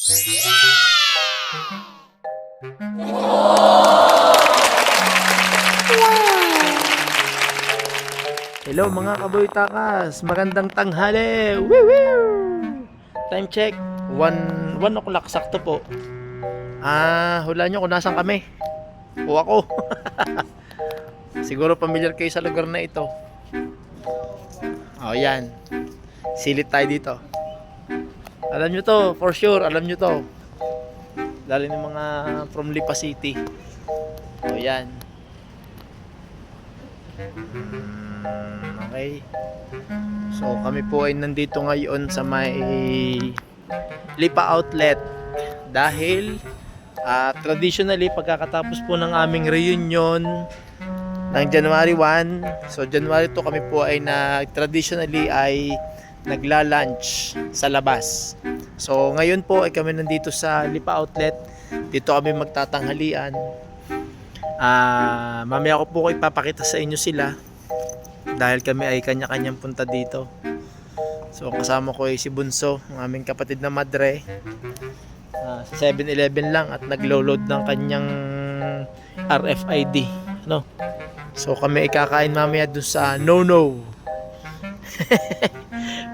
Hello mga kaboy takas, magandang tanghali. Woo! Time check, 1 o'clock sakto po. Hulaan nyo kung nasan kami o ako. Siguro familiar kayo sa lugar na ito. Yan, silit tayo dito. Alam nyo to, for sure, alam nyo to. Lalo ng mga from Lipa City. Yan. Okay. So kami po ay nandito ngayon sa may Lipa Outlet dahil traditionally pagkakatapos po ng aming reunion ng January 1, so January 2 kami po ay traditionally ay nagla-lunch sa labas. So ngayon po ay kami nandito sa Lipa Outlet. Dito kami magtatanghalian. Mamaya ko po ipapakita sa inyo sila dahil kami ay kanya-kanyang punta dito. So kasama ko ay si Bunso, ang aming kapatid na madre. Sa 7-Eleven lang at naglo-load ng kanyang RFID, no? So kami ay kakain mamaya dun sa No.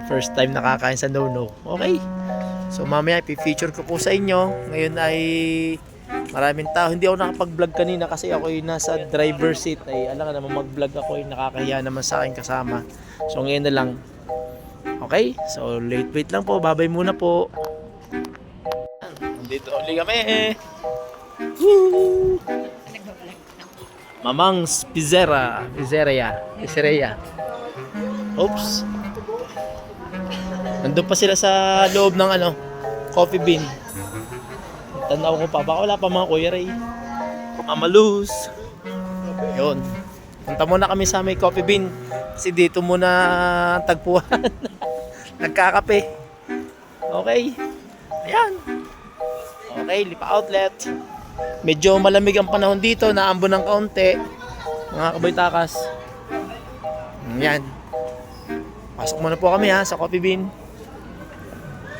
First time nakakain sa No. Okay. So mamaya i-feature ko po sa inyo. Ngayon ay maraming tao. Hindi ako nakapag-vlog kanina kasi ako ay nasa driver seat. Ay alam ka naman mag-vlog ako ay nakakahiya naman sa akin kasama. So ngayon na lang. Okay? So wait lang po. Babay muna po. Dito ulit kami. Woo! Mamang's Pizzeria. Oops. Nandun pa sila sa loob ng Coffee Bean. Tanaw ko pa. Baka wala pa mga Kuya Ray. Mama Luz. Yun. Punta muna kami sa may Coffee Bean. Kasi dito muna tagpuan. Nagkakape. Okay. Ayan. Okay, Lipa Outlet. Medyo malamig ang panahon dito. Naambon ng kaunti. Mga kaboy takas. Ayan. Pasok muna po kami sa Coffee Bean.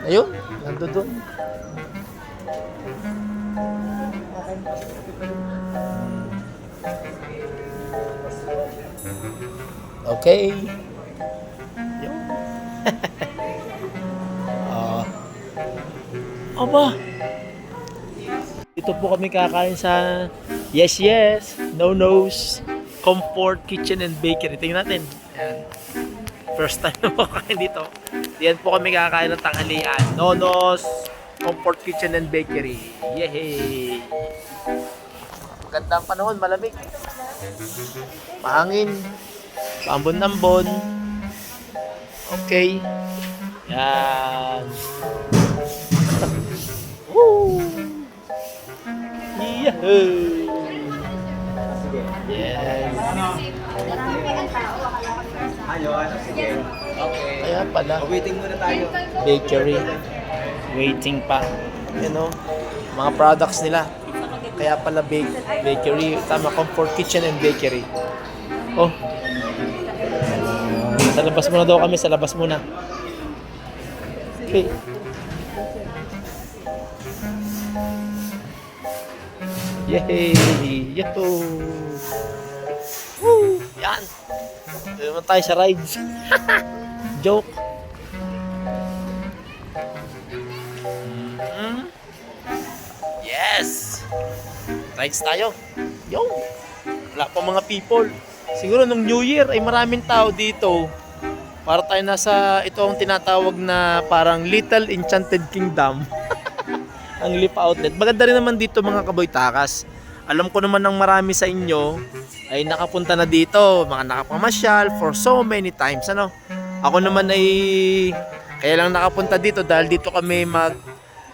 Ayun. Nandun doon. Okay. Yun. Aba. Dito po kami kakain sa Yes, No's Comfort Kitchen and Bakery. Tingnan natin. Ayan. First time na po kain dito. Diyan po kami kakain ng tanghalian. No's Comfort Kitchen and Bakery. Yehey! Magandang panahon, malamig. Mahangin. Pambon-ambon. Okay. Yan. Woo! Yahoo! Yes. Okay. Kaya pala. Waiting muna tayo. Bakery. Waiting pa. Mga products nila. Kaya pala bakery. Tama, Comfort Kitchen and Bakery. Sa labas muna daw kami. Sa labas muna. Okay. Yay! Yahoo! Woo! Yan! Doon naman tayo sa rides. Joke! Yes! Rides tayo. Yo! Wala pa mga people. Siguro nung New Year ay maraming tao dito. Para tayo nasa ito ang tinatawag na parang Little Enchanted Kingdom. Ang Lipa Outlet. Maganda rin naman dito mga kaboy takas. Alam ko naman ng marami sa inyo ay nakapunta na dito, mga nakapamasyal for so many times. Ako naman ay kaya lang nakapunta dito dahil dito kami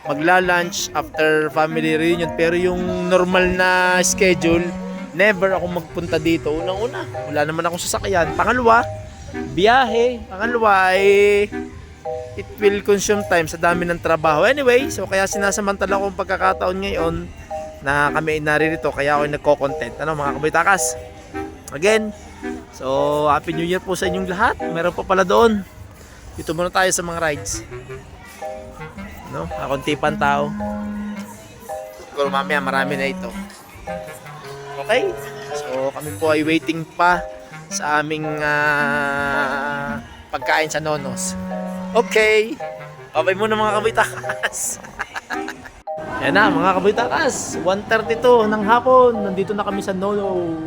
magla-lunch after family reunion. Pero yung normal na schedule, never ako magpunta dito. Unang-una, wala naman akong sasakyan. Pangalawa, biyahe. Pangalawa ay it will consume time sa dami ng trabaho. Anyway, so kaya sinasamantala ko ang pagkakataon ngayon na kami naririto, kaya ako nagko-content. Mga kaboy takas? Again, so Happy New Year po sa inyong lahat. Meron pa pala doon. Dito muna tayo sa mga rides. No? Kakunti pang tao. Siguro mamaya marami na ito. Okay? So kami po ay waiting pa sa aming pagkain sa Nonos. Okay. Babay muna mga kabitakas. Yan na mga kabitakas. 1:32 ng hapon. Nandito na kami sa Nono.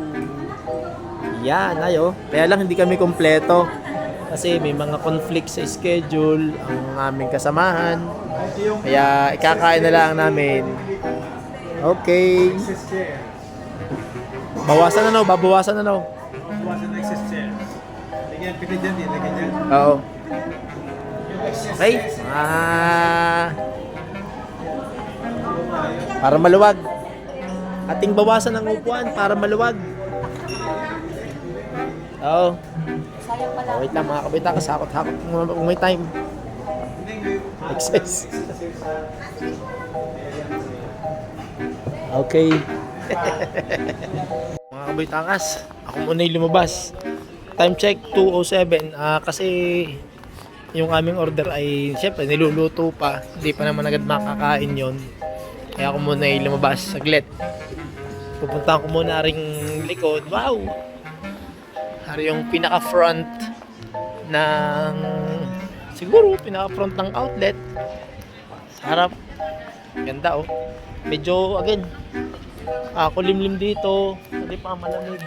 Yan ayo. Kaya lang hindi kami kompleto. Kasi may mga conflict sa schedule ang aming kasamahan. Kaya ikakain na lang namin. Okay. Bawasan na no, babawasan na no. Bawasan na excess chair. Lagyan, pili dyan din, lagyan dyan. Oo. Okay. Para maluwag. Ating bawasan ng upuan para maluwag. Oo. Wait lang mga kabitakas, hakot-hakot kung may time. Excess. Okay. Mga kabitakas, ako muna yung lumabas. Time check 2:07 kasi yung aming order ay syempre niluluto pa. Hindi pa naman agad makakain yon. Kaya ako muna yung lumabas saglit. Pupuntahan ko muna ring likod. Wow! Hari yung pinaka-front ng siguro pinaka-front ng outlet. Sa harap. Ganda oh. Medyo again kulimlim dito, hindi pa malamig.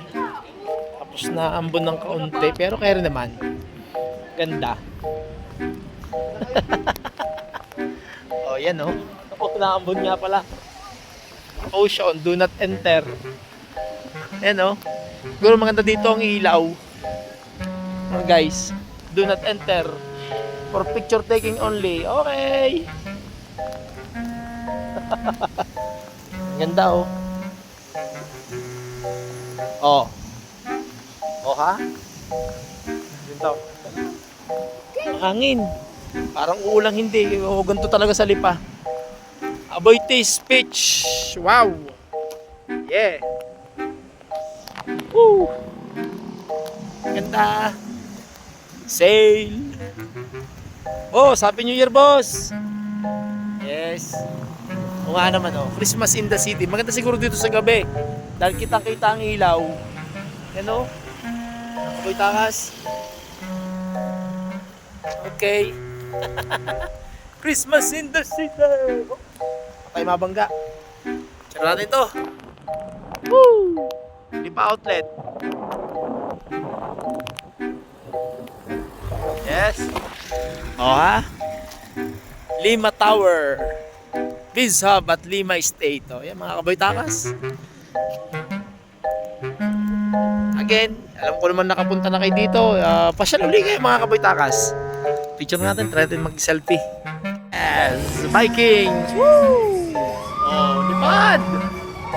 Tapos na ambon ng kaunti, pero kaya rin naman. Ganda. Oh, yan oh. Oh, naambon nga pala. Ocean, do not enter. Yan oh. Siguro maganda dito ang ilaw. Oh, guys, do not enter. For picture taking only. Okay. Ganda oh. Oh. Oh ha? Ganda oh. Hangin. Parang uulang hindi. Oh, ganito talaga sa lipa. Aboy taste pitch. Wow. Yeah. Woo. Ganda. Sail. Oh, Happy New Year, boss. Yes. O nga naman oh, Christmas in the city. Maganda siguro dito sa gabi. Dahil kitang-kita ang ilaw. Yan oh. Ako'y takas. Okay. Christmas in the city. Patay mabangga. Tira natin ito. Woo! Lipa outlet. Yes. O ha? Lima Tower. Biz Hub at Lima Estate. O, yan mga kaboy-takas. Again, alam ko naman nakapunta na kayo dito. Pasyal uli kayo mga kaboy-takas. Picture natin, try natin mag-selfie. Yes! Vikings! Woo! Oh, lipad!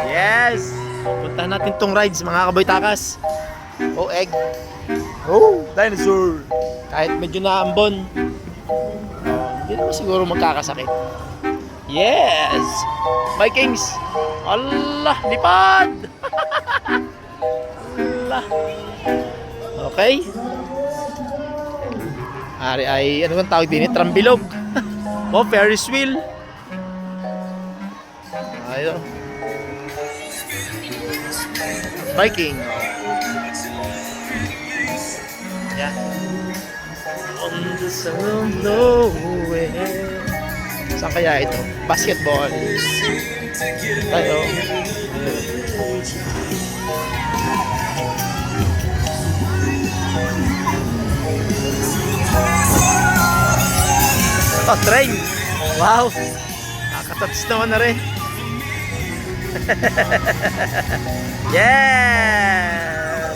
Yes! Puntahan natin tong rides mga kaboy-takas. Oh, egg. Oh, dinosaur. Kahit medyo naambon. Hindi naman siguro magkakasakit. Yes! Vikings! Allah! Lipad! Allah! Okay. Ari ay, ano bang tawag din? Trambilog. Oh, Ferris wheel. Ayun. Viking. Yeah. On the sun nowhere. Saan kaya ito? Basketball. Tayo. Oh, train! Wow! Nakatouch naman na rin. Yes!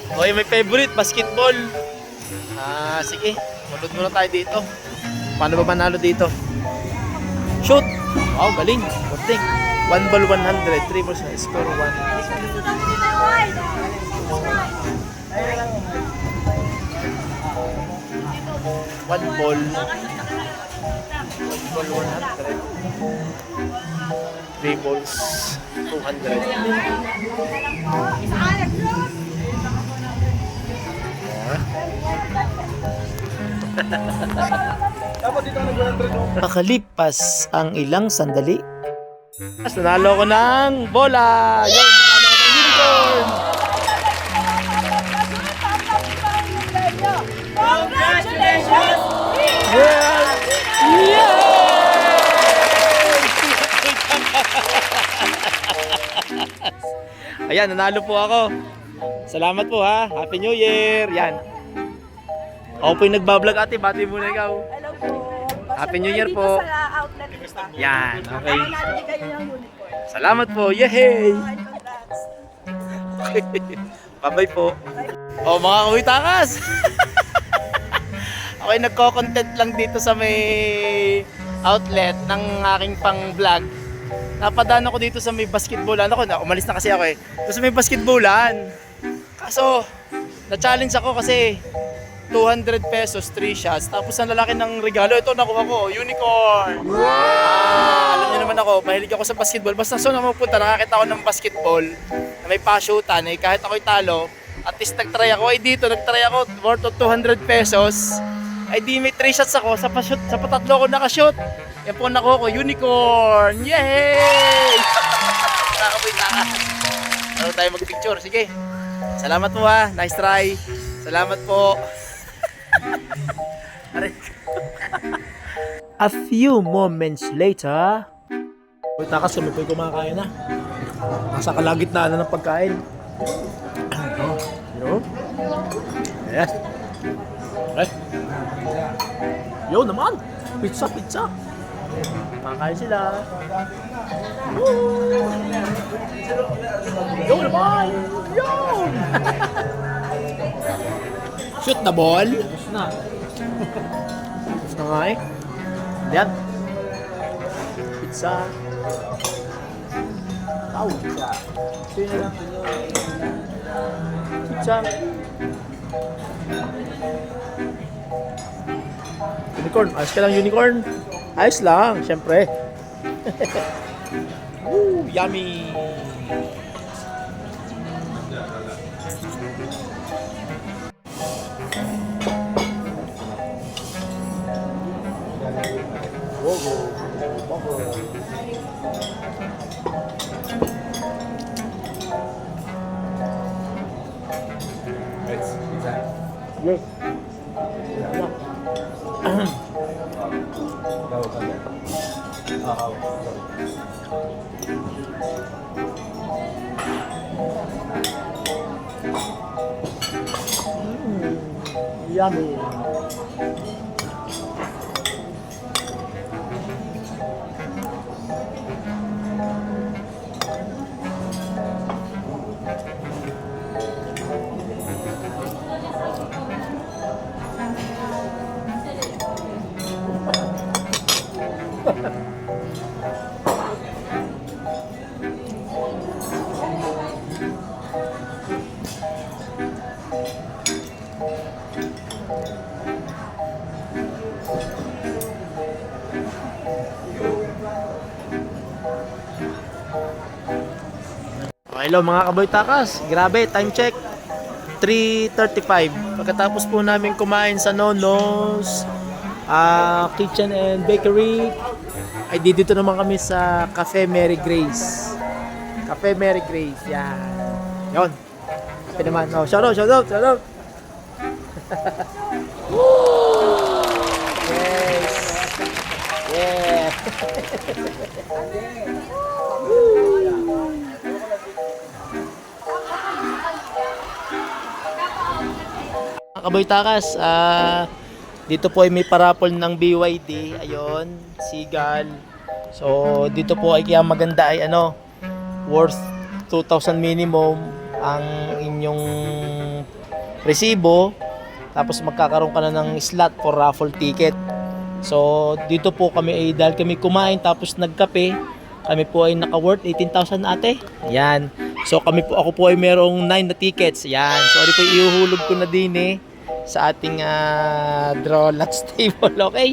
Okay, may favorite, basketball. Sige. Malod muna tayo dito. Paano ba manalo dito? Shoot! Wow, galing. Good 1 ball 100. 3 balls na score 1. 1 ball 100. 3 balls 200. Dapat dito ako nag-100 Makalipas ang ilang sandali. Nanalo ko ng bola! Yan, nanalo ko ng unicorn! Congratulations! Well, yeah! Ayan, nanalo po ako. Salamat po ha. Happy New Year! Yan. Ako po yung nagbablog ate. Bati muna ikaw. Hello po. Happy New Year Dito po. sa outlet kita. Yan, okay. Nalagay kayo ng unicorn. Salamat po. Yay! Bye, congrats. Bye-bye po. Oh, mga kawitakas! Okay, nagko-content lang dito sa may outlet ng aking pang-vlog. Napadaan ako dito sa may basketballan. Umalis na kasi ako eh. Doon sa may basketballan. Kaso, na-challenge ako kasi 200 pesos, 3 shots. Tapos ang lalaki ng regalo, ito nakuha ko, unicorn! Alam niyo naman ako, mahilig ako sa basketball. Basta saan ako pupunta, nakakita ako ng basketball na may pa-shootan eh. Kahit ako'y talo, at least nag-try ako. Ay dito, nag-try ako, worth of 200 pesos. Ay di may 3 shots ako, sa patatlo ko nakashoot. Yan po nakuha ko, unicorn! Yay! Nakakapitakas. Ano tayo mag-picture? Sige. Salamat po ha, nice try. Salamat po. A few moments later. Uy, takas kami po kumakain na. Nasa kalagitnaan na ng pagkain. Yo. Yes. Okay. Yo naman. Pizza. Makain sila. Woo! Yo naman. Yo. Shoot the ball. Tapos na. Tapos na nga eh. Yan. Pizza. Tao. Pizza na lang. Pizza. Unicorn. Ayos ka lang, unicorn. Ayos lang, syempre. Woo, yummy. Yes. Yummy. Hello mga kaboy takas, grabe, time check 3:35. Pagkatapos po namin kumain sa Nono's Kitchen and Bakery, ay dito naman kami sa Cafe Mary Grace. Cafe Mary Grace, yan. Yon. Cafe naman. Oh, shout out. Woo! Yes. Yeah. Kaboy takas, dito po ay may parapol ng BYD, ayun, Sigal. So dito po ay kaya maganda ay worth 2,000 minimum ang inyong resibo, tapos magkakaroon ka na ng slot for raffle ticket. So dito po kami ay dahil kami kumain tapos nagkape, kami po ay naka-worth 18,000 ate. Ayan. So ako po ay merong 9 na tickets. Ayan. So ano po ihuhulog ko na din sa ating draw lots table, okay?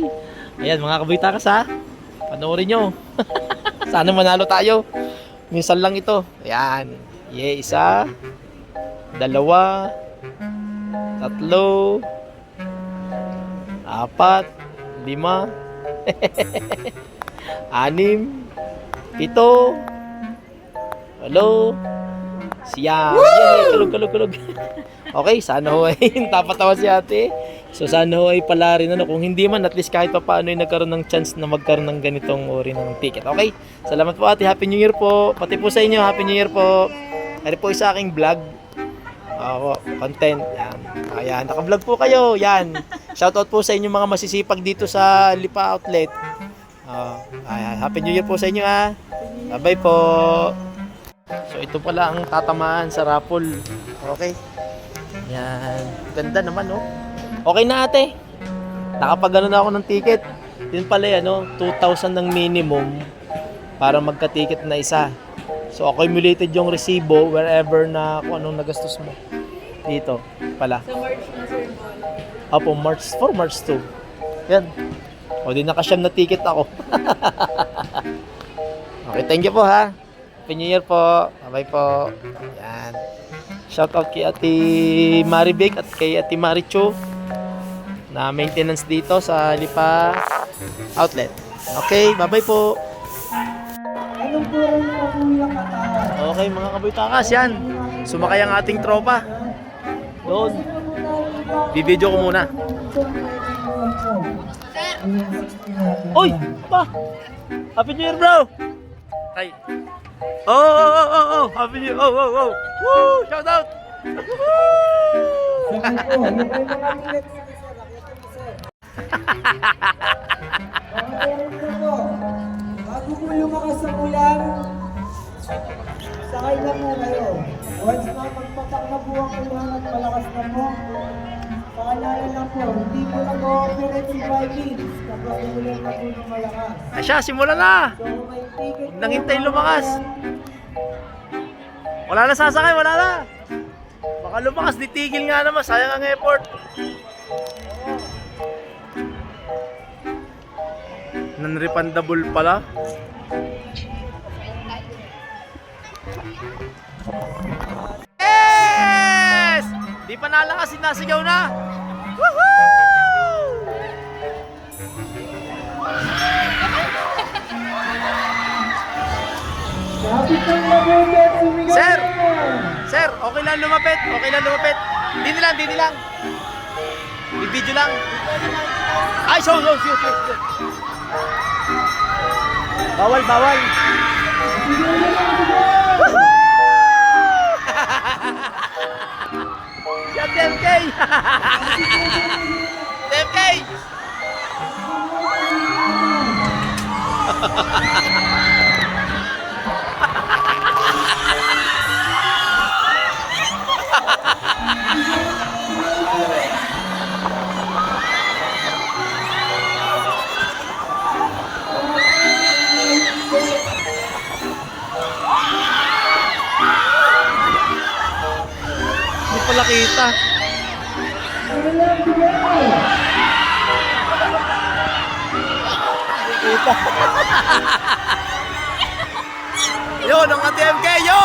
Ayan mga kabitakas ha, panoorin nyo. Sana manalo tayo, minsan lang ito. Ayan, isa, dalawa, tatlo, 4, 5, 6, 7, hello, siyam. Yay! Kulog. Okay, sana ho ay tapatawa si ate. So sana ho ay pala rin ano, kung hindi man at least kahit pa paano ay nagkaroon ng chance na magkaroon ng ganitong uri ng ticket. Okay? Salamat po ate, Happy New Year po. Pati po sa inyo, Happy New Year po. Ano po sa aking vlog. Ako, content. Yan. Ayan, naka-vlog po kayo. Yan. Shoutout po sa inyo mga masisipag dito sa Lipa Outlet. Ayan, Happy New Year po sa inyo ha. Bye-bye po. So ito pala ang tatamaan sa raffle. Okay. Yan. Ganda naman oh. Okay na ate. Nakapagano na ako ng ticket. Yun pala yan, 2,000 ng minimum para magka-ticket na isa. So accumulated yung resibo wherever na kung anong nagastos mo. Dito pala. Sa March na sir mo. Opo, March 4, March 2. Yan. O di nakasyam na ticket ako. Okay, thank you po ha. Happy New Year po. Bye po. Yan. Shoutout kay Ate Maribig at kay Ate Maricho na maintenance dito sa Lipa Outlet. Okay, bye-bye po. Okay, mga kabuytakas, yan. Sumakay ang ating tropa. Doon. Bibidyo ko muna. Oy! Pa! Happy New Year, bro! Ay. Oh! Happy New Year! Oh! Woo! Shout out! Woo! Bago po lumakas ang ulan, sakay na po kayo. Once na magpapak na po ang ulan at malakas na po, paalala lang po, hindi po nag-ooperate si Vikings kapag umulan na po ng malakas. Ay siya, simula na! So kung may ticket Huwag nang hintayin lumakas. Wala na sasakay, wala na! Baka lumakas, ditigil nga naman, sayang ang effort. Non-refundable pala. Yes! Di pa nalakas, sinasigaw na. Woohoo! Kapit ng mabuti, sumigaw Sir! na! Sir, okay lang lumapit. Dini lang. Bibidyo lang. Ay, show. Bawal. Woohoo! Siya, TMK! TMK! Hindi pala kita. Kita. Yun, ang ATMK, yo!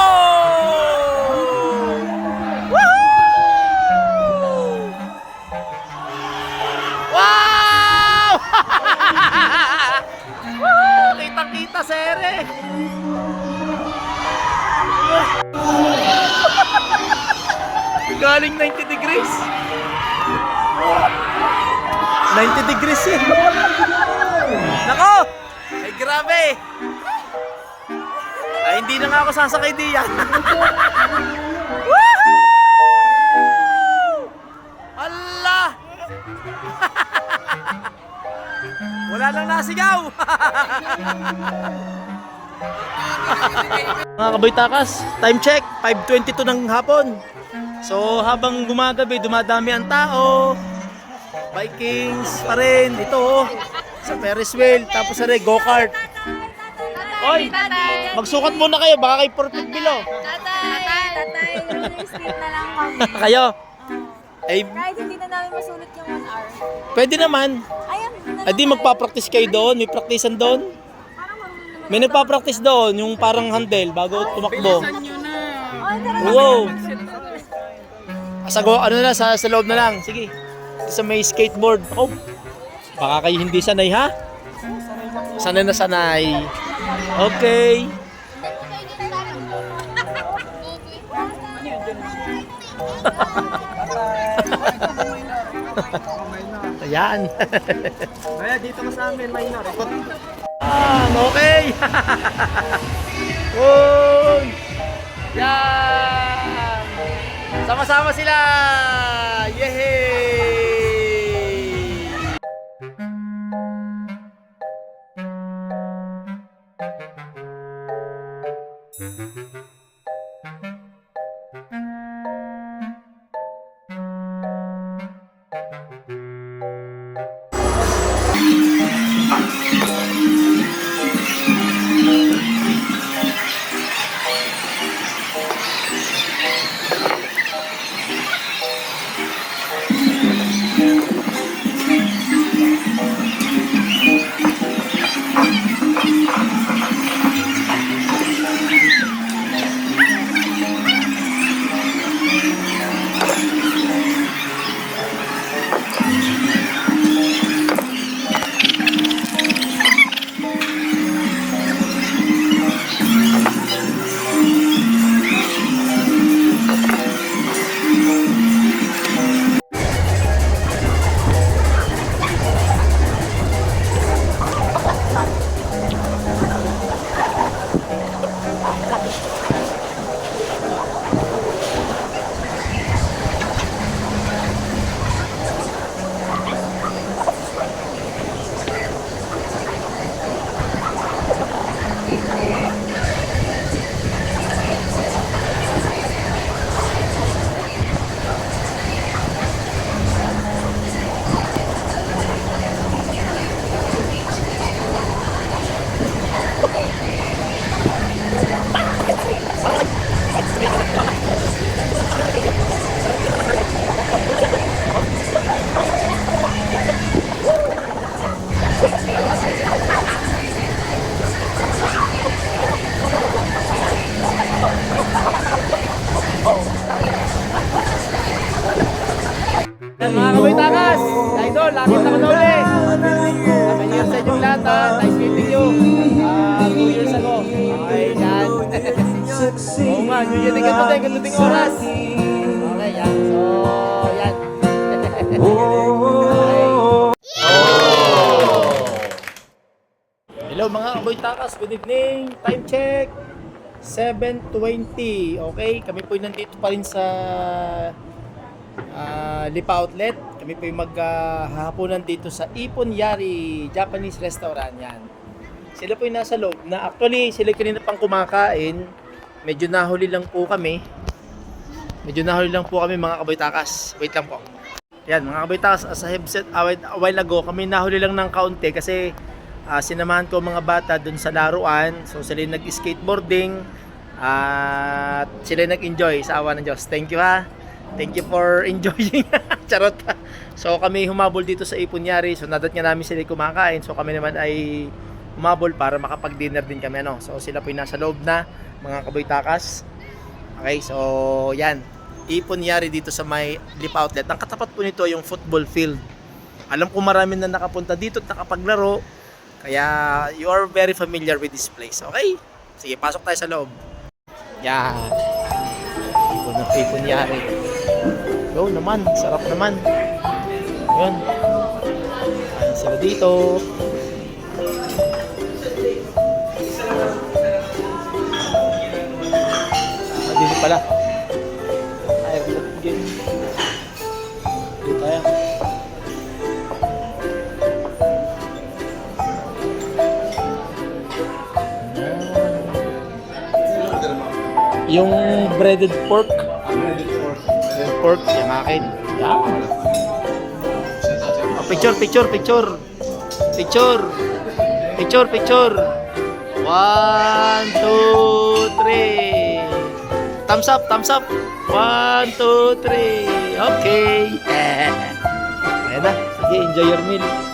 Woohoo! Wow! Woo! Kitang-kita, sere! Galing 90 degrees. 90 degrees yan. Nako! Ay grabe! Ay hindi na nga ako sasakay diyan. Woohoo! Allah! Wala nang nasigaw. Mga kabuytakas, time check, 5:22 ng hapon. So habang gumagabi, dumadami ang tao. Vikings pa rin. Ito sa Ferris wheel. Tapos sa go-kart. Oy! Magsukat muna kayo. Baka kayo perfect below. Tatay, street na lang kami. Kayo? Ay, Kahit hindi na namin masulit yung 1 hour. pwede naman. Ayan, Ay di magpa-practice kayo doon. May practicean doon. May nagpa-practice doon. Yung parang handle bago tumakbo. Wow! Sa loob na lang. Sige. Sa may skateboard. Oh, Baka kayo hindi sanay, ha? Sanay na sanay. Okay. Ayan. Kaya dito ka sa amin, minor. Okay. Uy! Yan! Sama-sama sila! Yehey! Mga kaboy takas! Idol, lakit na uli! Happy New Year sa inyong lahat, ha? Nice meeting you! 2 years ago. Okay, yan. Oo nga, New Year din ganito oras. Okay, yan. So, yan. Hello mga kaboy takas, good evening! Time check! 7:20. Okay, kami po nandito pa rin sa Lipa Outlet. Kami po yung maghahaponan dito sa Ipon Yari Japanese Restaurant. Yan. Sila po yung nasa loob na actually sila kanina pang kumakain. Medyo nahuli lang po kami mga kaboy takas. Wait lang po. Yan mga kaboy takas, as a headset a while ago kami nahuli lang ng kaunti kasi sinamahan ko mga bata dun sa laruan. So sila yung nag-skateboarding at sila yung nag-enjoy sa awa ng Diyos. Thank you, ha. Thank you for enjoying. Charot. So kami humabol dito sa Ipon Yari. So nadat nga namin sila kumakain. So kami naman ay humabol para makapag-dinner din kami. Ano? So sila po yung nasa loob na mga kaboy takas. Okay, so yan. Ipon Yari dito sa may Lipa Outlet. Ang katapat po nito yung football field. Alam ko marami na nakapunta dito at nakapaglaro. Kaya you are very familiar with this place. Okay? Sige, pasok tayo sa loob. Yan. Ipon Yari. Yo naman, sarap naman. Yun. Ayun sila dito. Dito pala. Ay, game. Dito tayo. Yung breaded pork. Pork, yung akin. Yan. Oh, picture. Picture. 1, 2, 3. Thumbs up. 1, 2, 3. Okay. Ayan na. Sige, enjoy your meal.